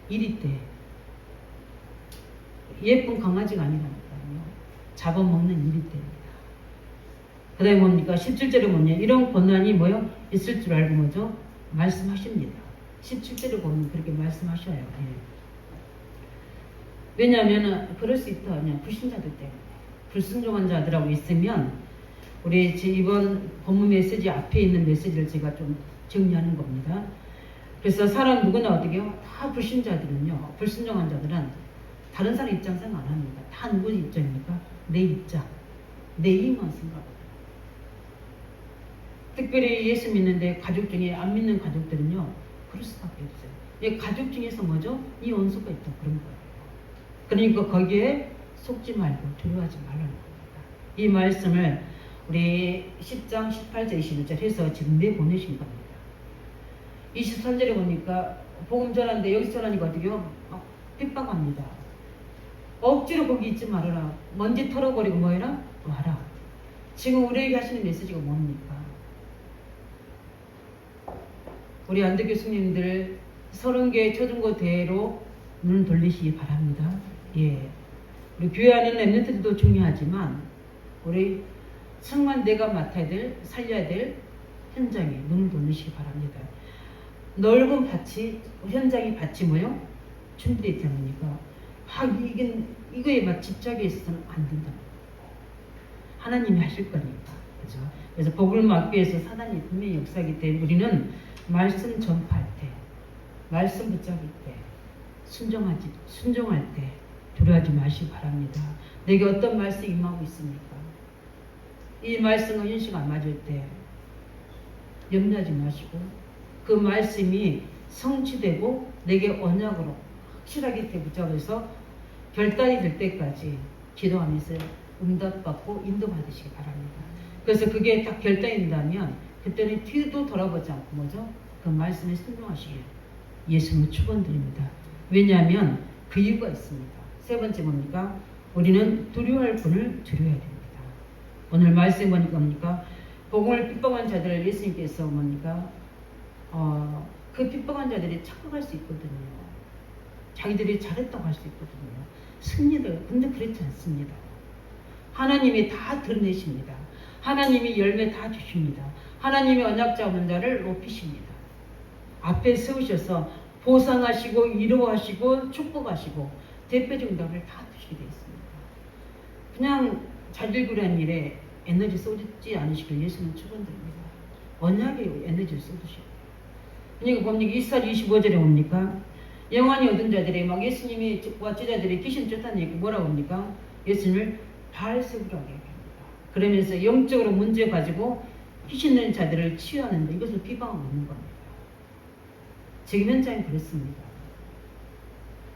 1위 때 예쁜 강아지가 아니라니까요. 잡아먹는 1위 때입니다. 그 다음에 뭡니까? 17절에 뭐냐? 이런 고난이 뭐요? 있을 줄 알고 뭐죠? 말씀하십니다. 17절에 보면 그렇게 말씀하셔요. 예. 왜냐하면 그럴 수 있다. 그냥 불신자들 때문에. 불순종한 자들하고 있으면 우리 이번 본문 메시지 앞에 있는 메시지를 제가 좀 정리하는 겁니다. 그래서 사람 누구나 어떻게요? 다 불신자들은요. 불순종한 자들은 다른 사람 입장 생각 안 합니다. 다 누구 입장입니까? 내 입장. 내 이만 생각합니다. 특별히 예수 믿는데 가족 중에 안 믿는 가족들은요. 그럴 수밖에 없어요. 이 가족 중에서 뭐죠? 이 원수가 있다. 그런 거예요. 그러니까 거기에 속지 말고 두려워하지 말라는 겁니다. 이 말씀을 우리 10장 18절 21절 해서 지금 내보내신 겁니다. 23절에 보니까 복음 전하는데 여기서 전하니까 어떻게요? 핍박합니다. 억지로 거기 있지 말아라. 먼지 털어버리고 뭐해라? 와라. 지금 우리에게 하시는 메시지가 뭡니까? 우리 안대 교수님들 30개 초중고 대회로 눈을 돌리시기 바랍니다. 예. 우리 교회 안에는 렘넌트들도 중요하지만 우리 성만대가 맡아야 될, 살려야 될 현장에 눈을 돌리시기 바랍니다. 넓은 밭이, 현장이 밭이 뭐요? 준비되어 있지 않습니까? 이거에 막 집착해 있어서는 안 된다. 하나님이 하실 거니까. 그죠? 그래서 복을 막기 위해서 사단이 분명히 역사하기 때문에 우리는 말씀 전파할 때, 말씀 붙잡을 때, 순종할 때 두려워하지 마시기 바랍니다. 내게 어떤 말씀이 임하고 있습니까? 이 말씀과 현실과 안 맞을 때 염려하지 마시고 그 말씀이 성취되고 내게 언약으로 확실하게 붙잡아서 결단이 될 때까지 기도하면서 응답받고 인도받으시기 바랍니다. 그래서 그게 딱 결단이 된다면 그때는 뒤도 돌아보지 않고 뭐죠? 그 말씀에 순종하시길 예수님을 축원드립니다. 왜냐하면 그 이유가 있습니다. 세 번째 뭡니까? 우리는 두려워할 분을 두려워야 됩니다. 오늘 말씀 보니까 뭡니까? 복음을 핍박한 자들을 예수님께서 뭡니까? 그 핍박한 자들이 착각할 수 있거든요. 자기들이 잘했다고 할 수 있거든요. 승리를. 근데 그렇지 않습니다. 하나님이 다 드러내십니다. 하나님이 열매 다 주십니다. 하나님이 언약자 없는 자를 높이십니다. 앞에 세우셔서 보상하시고 위로하시고 축복하시고 대표적인 답을 다 주시게 되어 있습니다. 그냥 자질구레한 일에 에너지 쏟지 않으시길 예수는 축원드립니다. 언약에 에너지를 쏟으시고. 그러니까 뭡니까? 24절 25절에 뭡니까? 영원히 얻은 자들이 막 예수님이 왓지자들이 귀신 쫓아내는 얘기 뭐라고 합니까? 예수님을 발세우라고 얘기합니다. 그러면서 영적으로 문제 가지고 귀신 낸 자들을 치유하는데 이것을 비방하고 있는 겁니다. 지금 현장은 그렇습니다.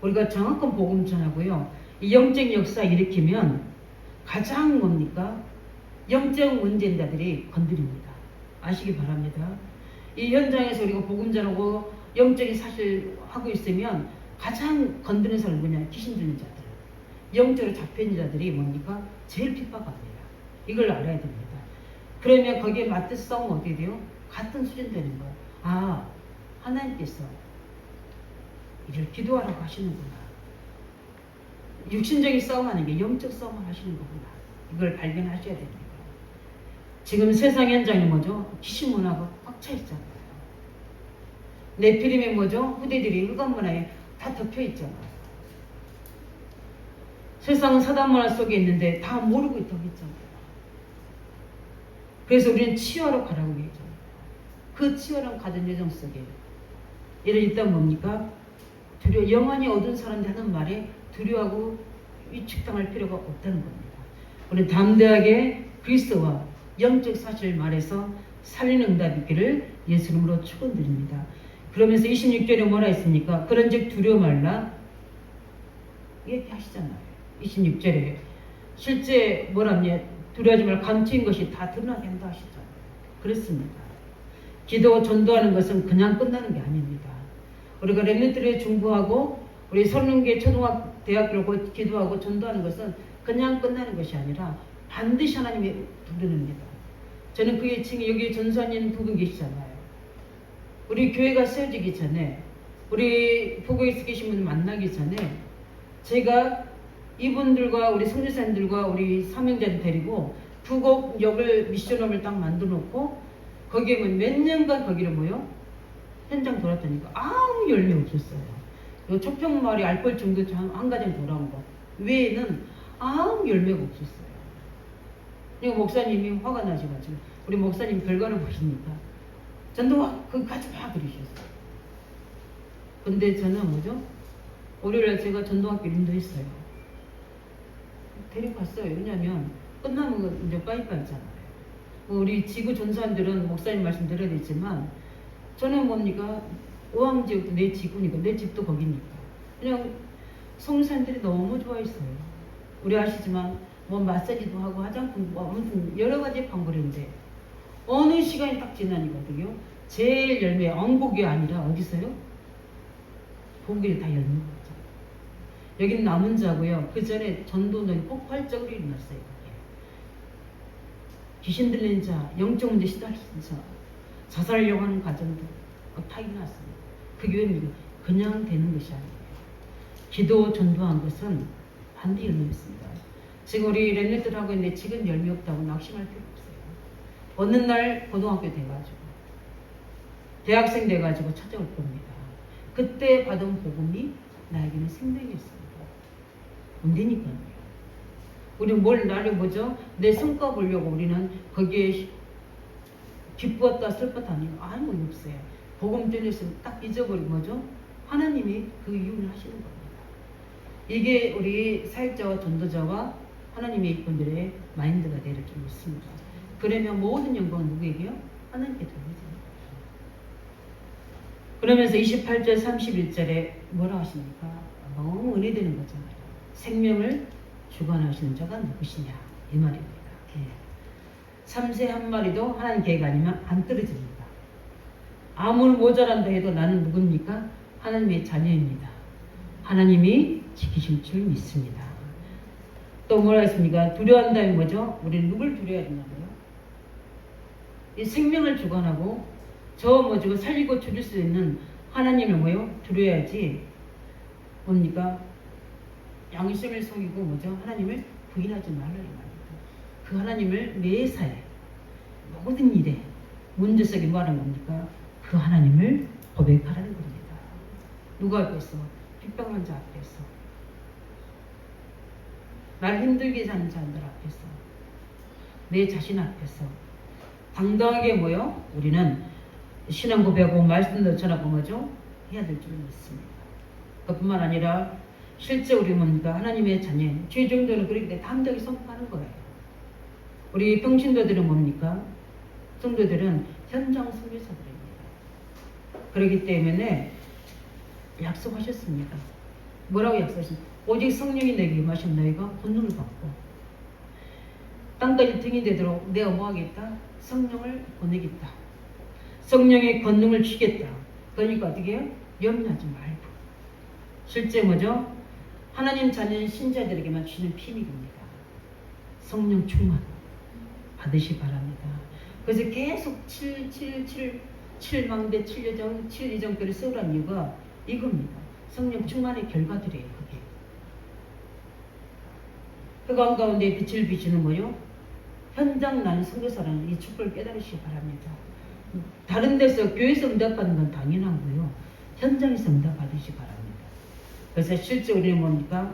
우리가 정확한 복음 전하고요. 이 영적 역사 일으키면 가장 뭡니까? 영적 문제인 자들이 건드립니다. 아시기 바랍니다. 이 현장에서 우리가 복음 전하고 영적인 사실 하고 있으면 가장 건드는 사람은 뭐냐? 귀신 들린 자들. 영적으로 잡혀있는 자들이 뭡니까? 제일 핍박합니다. 이걸 알아야 됩니다. 그러면 거기에 맞대서 싸우면 어떻게 돼요? 같은 수준 되는 거예요. 아, 하나님께서 이를 기도하라고 하시는구나. 육신적인 싸움하는 게 영적 싸움을 하시는 거구나. 이걸 발견하셔야 됩니다. 지금 세상 현장이 뭐죠? 귀신 문화가 꽉 차 있잖아요. 네피림이 뭐죠? 후대들이 흑암 문화에 다 덮여 있잖아요. 세상은 사단 문화 속에 있는데 다 모르고 있다고 했잖아요. 그래서 우리는 치유하러 가라고 얘기했잖아요. 그 치유하는 가전 여정 속에 예를 있다면 뭡니까? 영원히 얻은 사람들 하는 말에 두려워하고 위축당할 필요가 없다는 겁니다. 우리는 담대하게 그리스도와 영적 사실을 말해서 살리는 응답이 있기를 예수 이름으로 축원드립니다. 그러면서 26절에 뭐라 했습니까? 그런즉 두려워 말라 이렇게 하시잖아요. 26절에 실제 뭐라냐? 두려워하지 말고 감추인 것이 다 드러나게 한다 하시잖아요. 그렇습니다. 기도 전도하는 것은 그냥 끝나는 게 아닙니다. 우리가 렘넌트를 중보하고 우리 선릉계 초등학교 대학교를 기도하고 전도하는 것은 그냥 끝나는 것이 아니라 반드시 하나님이 부르는니다. 저는 그게 지금 여기 전사님 두 분 계시잖아요. 우리 교회가 세워지기 전에 우리 보고에 계신 분 만나기 전에 제가 이분들과 우리 선교사님들과 우리 사명자들 데리고 부곡역을 미션홈을 딱 만들어 놓고 거기에 몇 년간 거기를 뭐요? 현장 돌았다니까 아무 열매 없었어요. 요 초평마을이 알걸 정도 한 가정 돌아온 거 외에는 아무 열매가 없었어요. 그리고 목사님이 화가 나셔가지고 우리 목사님 결과를 보시니까 전도와 그거 가지 마 그러셨어요. 근데 저는 뭐죠? 월요일에 제가 전도학교 인도했어요. 데려갔어요. 왜냐면 끝나면 이제 빠이빠이잖아요. 우리 지구 전사님들은 목사님 말씀 들어야 되지만 저는 뭡니까? 오왕지역도 내 지구니까 내 집도 거기니까 그냥 성산들이 너무 좋아했어요. 우리 아시지만 뭐 마사지도 하고 화장품 뭐 아무튼 여러 가지 방법인데 어느 시간이 딱 지나니거든요. 제일 열매 왕복이 아니라 어디서요? 복이 다 열매 거죠. 여기는 남은 자고요. 그 전에 전도는 폭발적으로 일어났어요. 귀신 들린 자, 영적 문제 시달린 자, 자살하려고 하는 가정도 다 일어났습니다. 그게 왜 그냥 되는 것이 아니에요. 기도 전도한 것은 반드시 열매였습니다. 지금 우리 렘넌트들 하고 있는데 지금 열매 없다고 낙심할 필요 없어요. 어느 날 고등학교 돼가지고 대학생 돼가지고 찾아올 겁니다. 그때 받은 복음이 나에게는 생명이었습니다. 안 되니까요. 우리 뭘 나를 뭐죠? 내 성과 보려고 우리는 거기에 기쁘었다 슬펐다 아무 없어요. 복음 전했으면 딱 잊어버리고 뭐죠? 하나님이 그 이유를 하시는 겁니다. 이게 우리 사역자와 전도자와 하나님의 일꾼들의 마인드가 되어 이렇게 있습니다. 그러면 모든 영광은 누구에게요? 하나님께 돌리죠. 그러면서 28절 31절에 뭐라 하십니까? 너무 은혜되는 거잖아요. 생명을 주관하시는 자가 누구시냐 이 말입니다. 삼세 한 마리도 하나님 계획 아니면 안 떨어집니다. 아무리 모자란다 해도 나는 누굽니까? 하나님의 자녀입니다. 하나님이 지키실 줄 믿습니다. 또 뭐라 했습니까? 두려워한다면 뭐죠? 우리는 누굴 두려워야 되냐고요? 이 생명을 주관하고 저 뭐죠? 살리고 죽일 수 있는 하나님을 뭐요? 두려워야지 뭡니까? 양심을 속이고 뭐죠? 하나님을 부인하지 말라 이 말입니다. 그 하나님을 매사에 모든 일에 문제석이 뭐하는 겁니까? 그 하나님을 고백하라는 겁니다. 누가 앞에서? 핍박한 자 앞에서, 날 힘들게 사는 자들 앞에서, 내 자신 앞에서 당당하게 뭐요? 우리는 신앙 고백하고 말씀도 전하고 뭐죠? 해야 될 줄 믿습니다. 그뿐만 아니라 실제 우리 뭡니까? 하나님의 자녀, 죄 정도는 그렇기 때문에 담대하게 선포하는 거예요. 우리 평신도들은 뭡니까? 성도들은 현장 선교사들입니다. 그렇기 때문에 약속하셨습니다. 뭐라고 약속하셨습니까? 오직 성령이 내게 임하신 너희가 권능을 받고 땅까지 등이 되도록 내가 뭐하겠다? 성령을 보내겠다. 성령의 권능을 주겠다. 그러니까 어떻게 해요? 염려하지 말고. 실제 뭐죠? 하나님 자녀인 신자들에게만 주시는 비밀입니다. 성령 충만 받으시 바랍니다. 그래서 계속 7망대 7여정 7이정표를 세우라는 이유가 이겁니다. 성령 충만의 결과들이에요. 그게. 흑암 가운데 빛을 비추는 뭐요? 현장 나는 선교사라는 이 축복을 깨달으시기 바랍니다. 다른 데서 교회에서 응답받는 건 당연하고요. 현장에서 응답받으시기 바랍니다. 그래서 실제 우리는 뭡니까?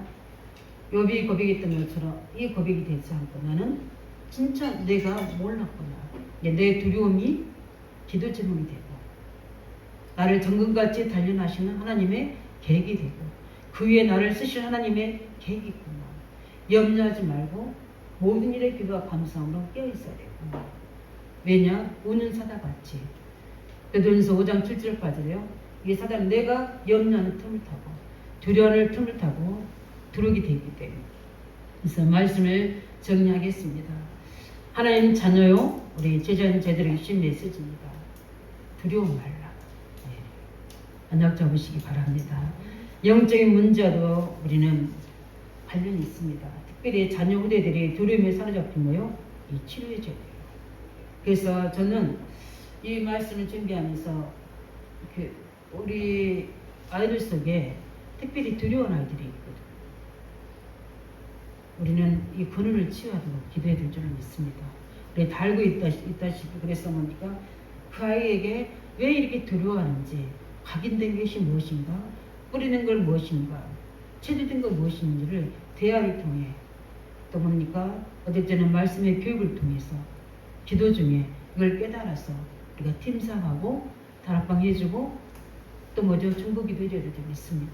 욥이 고백했던 것처럼 이 고백이 되지 않고 나는 진짜 내가 몰랐구나. 내 두려움이 기도 제목이 되고 나를 정금같이 단련하시는 하나님의 계획이 되고 그 위에 나를 쓰실 하나님의 계획이 있구나. 염려하지 말고 모든 일에 기도와 감사함으로 깨어있어야 되고 왜냐? 우는 사다같이 베드로전서 5장 7절까지래요. 이 사단은 내가 염려하는 틈을 타고 두려워하는 틈을 타고 들어오게 되기 때문에 그래서 말씀을 정리하겠습니다. 하나님 자녀요 우리 제자인 제들에게 주신 메시지입니다. 두려워 말라. 언약 잡으시기 바랍니다. 영적인 문제도 우리는 관련이 있습니다. 특별히 자녀 후대들이 두려움에 사로잡히고요. 이 치료해줘야 돼요. 그래서 저는 이 말씀을 준비하면서 우리 아이들 속에 특별히 두려운 아이들이 있거든요. 우리는 이 근원을 치유하도록 기도해야 될 줄을 믿습니다. 우리 다 알고 있다시피 그래서 뭡니까? 그 아이에게 왜 이렇게 두려워하는지 각인된 것이 무엇인가? 뿌리는 걸 무엇인가? 체질된 것 무엇인지를 대화를 통해 또 뭡니까? 어떨 때는 말씀의 교육을 통해서 기도 중에 이걸 깨달아서 우리가 팀상하고 다락방 해주고 또 뭐죠? 중보기도 해줘야 될 줄 믿습니다.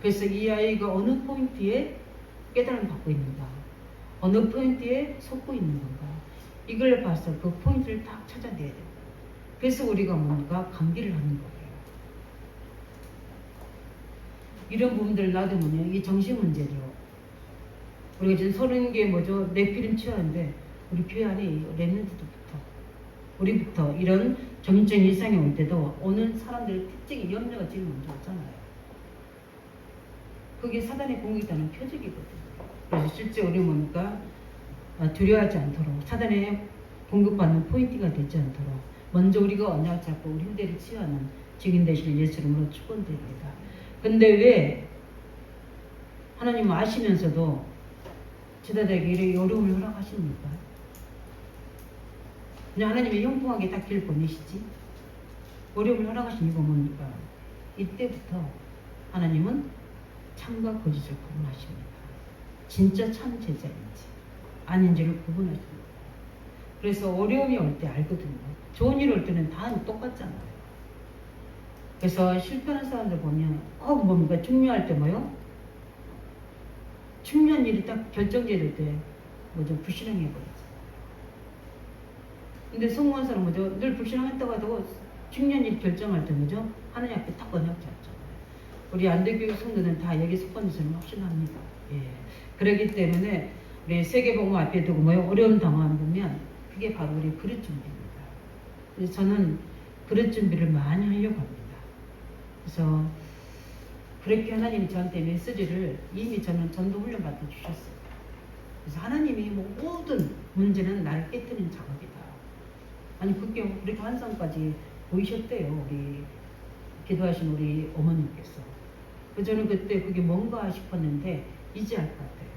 그래서 이 아이가 어느 포인트에 깨달음 받고 있는가? 어느 포인트에 속고 있는 건가? 이걸 봐서 그 포인트를 딱 찾아내야 돼요. 그래서 우리가 뭡니까? 감기를 하는 거예요. 이런 부분들을 놔두면요, 이 정신 문제죠. 우리가 지금 30개 뭐죠? 내피림 치료하는데 우리 교회 안에 랩런트부터 우리부터 이런 정신적인 이상이 올 때도 오는 사람들의 특징이 염려가 제일 먼저 왔잖아요. 그게 사단의 공격이라는 표적이거든요. 그래서 실제 우리 뭡니까? 두려워하지 않도록 사단의 공격받는 포인트가 되지 않도록 먼저 우리가 언약 잡고 우리 후대를 치유하는 증인 되실 예수 이름으로 축원드립니다. 근데 왜 하나님은 아시면서도 제자들에게 이런 어려움을 허락하십니까? 그냥 하나님의 형통하게 딱 길 보내시지 어려움을 허락하신 이유가 뭡니까? 이때부터 하나님은 참과 거짓을 구분하십니다. 진짜 참 제자인지 아닌지를 구분하십니다. 그래서 어려움이 올 때 알거든요. 좋은 일 올 때는 다 똑같잖아요. 그래서 실패하는 사람들 보면 뭡니까? 중요할 때 뭐요? 중요한 일이 딱 결정돼야 될 때 뭐죠? 불신앙해버리죠. 근데 성공한 사람 뭐죠? 늘 불신앙했다고 하다가 중요한 일 결정할 때 뭐죠? 하나님 앞에 딱 언약 잡죠. 우리 안대교육 성도는 다 여기 속한 것을 확신합니다. 예. 그렇기 때문에 우리 세계복음 앞에 두고 뭐요? 어려움 당하면 그게 바로 우리 그릇 준비입니다. 그래서 저는 그릇 준비를 많이 하려고 합니다. 그래서 그렇게 하나님이 저한테 메시지를 이미 저는 전도 훈련 받아 주셨어요. 그래서 하나님이 모든 문제는 나를 깨뜨리는 작업이다. 아니 그게 그렇게 환상까지 보이셨대요. 우리 기도하신 우리 어머님께서. 저는 그때 그게 뭔가 싶었는데 이제 알 것 같아요.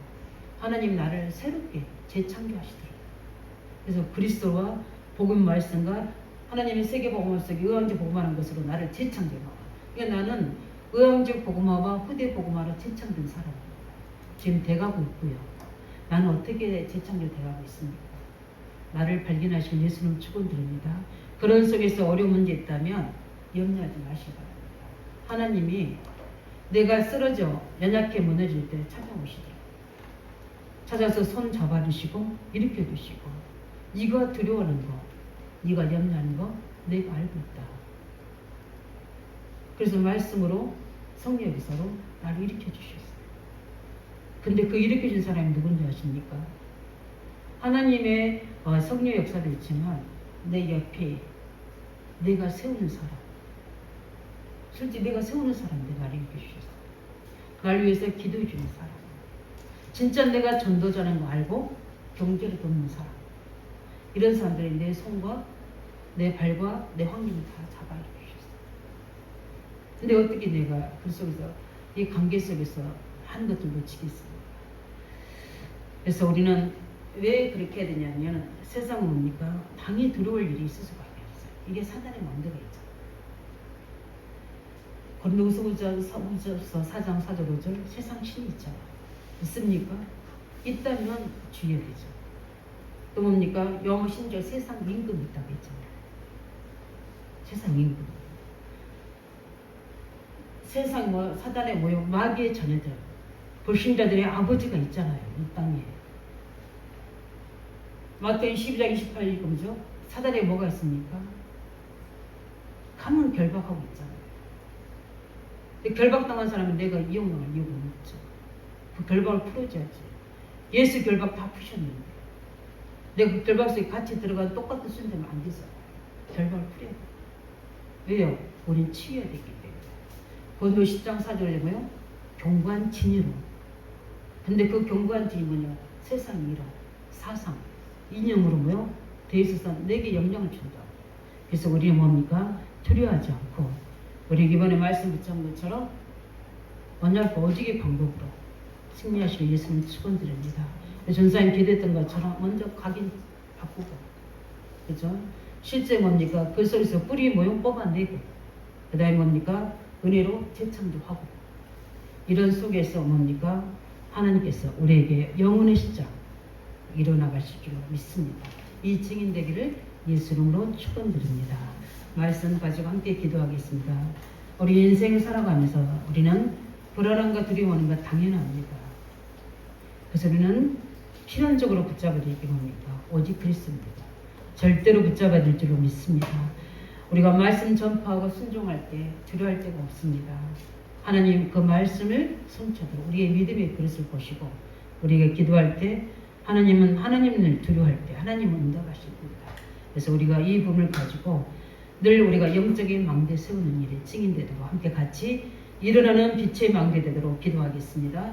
하나님 나를 새롭게 재창조하시더라고요. 그래서 그리스도와 복음 말씀과 하나님의 세계복음화 속에 의왕적 복음화하는 것으로 나를 재창조해요. 그러니까 나는 의왕적 복음화와 후대 복음화로 재창된 사람입니다. 지금 돼가고 있고요. 나는 어떻게 재창조돼가고 있습니까? 나를 발견하실 예수님 축원드립니다. 그런 속에서 어려운 문제 있다면 염려하지 마시기 바랍니다. 하나님이 내가 쓰러져 연약해 무너질 때 찾아오시더라고요. 찾아서 손 잡아주시고 일으켜주시고 네가 두려워하는 거, 네가 염려하는 거 내가 알고 있다. 그래서 말씀으로 성령 역사로 나를 일으켜주셨어요. 근데 그 일으켜준 사람이 누군지 아십니까? 하나님의 성령 역사도 있지만 내 옆에 내가 세우는 사람, 솔직히 내가 세우는 사람인데 나를 일으켜주셨어요. 날 위해서 기도해 주는 사람, 진짜 내가 전도자라는 거 알고 경제를 돕는 사람, 이런 사람들이 내 손과 내 발과 내 환경을 다 잡아 주셨어요. 근데 어떻게 내가 그 속에서 이 관계 속에서 한 것도 놓치겠습니까? 그래서 우리는 왜 그렇게 해야 되냐면 세상은 뭡니까? 당이 들어올 일이 있을 수밖에 없어요. 이게 사단의 마음대로 있잖아요. 고린도후서 4장 4절 5절 세상 신이 있잖아요. 있습니까? 있다면 주의해야 되죠. 또 뭡니까? 영어 신절 세상 임금이 있다고 했잖아요. 세상 임금. 세상 사단의 모욕, 마귀의 자녀들, 불신자들의 아버지가 있잖아요. 이 땅에. 마태복음 12장 28절 뭐죠? 사단에 뭐가 있습니까? 가문 결박하고 있잖아요. 결박당한 사람은 내가 이용할 이유가 없죠. 그 결박을 풀어줘야지. 예수 결박 다 푸셨는데 내가 그 결박 속에 같이 들어가서 똑같은 순대면 안 되죠. 결박을 풀어야 돼. 왜요? 우린 치유해야 되기 때문에. 본도 10장 4절에 뭐요? 경관진이로. 근데 그 경관진이 뭐냐? 세상 이론, 사상, 이념으로 뭐요? 대해서 내게 영향을 준다. 그래서 우리는 뭡니까? 두려워하지 않고 우리 이번에 말씀 붙잡은 것처럼 언약 오직의 방법으로 승리하시길 예수님 축원드립니다. 전사님 기도했던 것처럼 먼저 각인 바꾸고, 그죠? 실제 뭡니까? 그 속에서 뿌리 모형 뽑아내고, 그 다음에 뭡니까? 은혜로 재창조하고, 이런 속에서 뭡니까? 하나님께서 우리에게 영혼의 시작 일어나가실 줄 믿습니다. 이 증인 되기를 예수 이름으로 축원드립니다. 말씀 가지고 함께 기도하겠습니다. 우리 인생을 살아가면서 우리는 불안함과 두려워하는 것 당연합니다. 그래서 우리는 필연적으로 붙잡아야 될 게 뭡니까? 오직 그리스도입니다. 절대로 붙잡아야 될 줄로 믿습니다. 우리가 말씀 전파하고 순종할 때 두려워할 데가 없습니다. 하나님 그 말씀을 손쳐도 우리의 믿음의 그릇을 보시고 우리가 기도할 때 하나님은 하나님을 두려워할 때 하나님은 응답하십니다. 그래서 우리가 이 부분을 가지고 늘 우리가 영적인 망대 세우는 일에 증인되도록 함께 같이 일어나는 빛의 망대 되도록 기도하겠습니다.